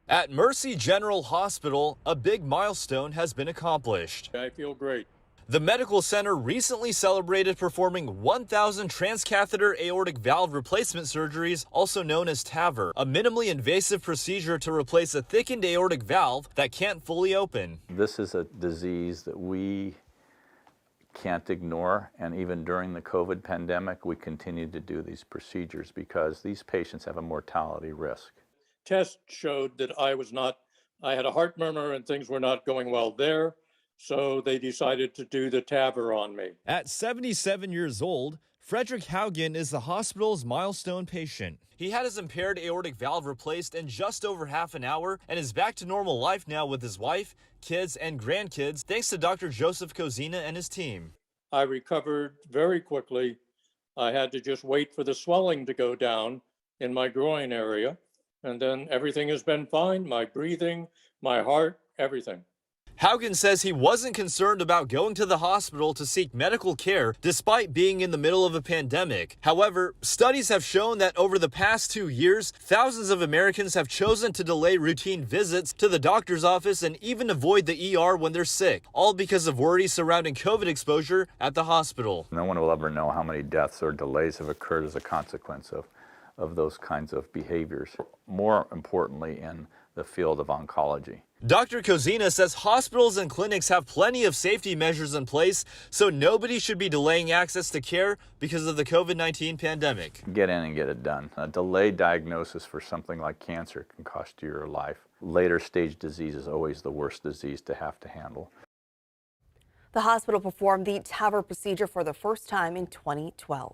At Mercy General Hospital, a big milestone has been accomplished. I feel great. The medical center recently celebrated performing 1,000 transcatheter aortic valve replacement surgeries, also known as TAVR, a minimally invasive procedure to replace a thickened aortic valve that can't fully open. This is a disease that we can't ignore, and even during the COVID pandemic, we continued to do these procedures because these patients have a mortality risk. Tests showed that I had a heart murmur and things were not going well there. So they decided to do the TAVR on me. At 77 years old, Frederick Haugen is the hospital's milestone patient. He had his impaired aortic valve replaced in just over half an hour and is back to normal life now with his wife, kids, and grandkids thanks to Dr. Joseph Kozina and his team. I recovered very quickly. I had to just wait for the swelling to go down in my groin area. And then everything has been fine. My breathing, my heart, everything. Haugen says he wasn't concerned about going to the hospital to seek medical care despite being in the middle of a pandemic. However, studies have shown that over the past 2 years, thousands of Americans have chosen to delay routine visits to the doctor's office and even avoid the ER when they're sick, all because of worries surrounding COVID exposure at the hospital. No one will ever know how many deaths or delays have occurred as a consequence of those kinds of behaviors, more importantly in the field of oncology. Dr. Kozina says hospitals and clinics have plenty of safety measures in place, so nobody should be delaying access to care because of the COVID-19 pandemic. Get in and get it done. A delayed diagnosis for something like cancer can cost you your life. Later stage disease is always the worst disease to have to handle. The hospital performed the TAVR procedure for the first time in 2012.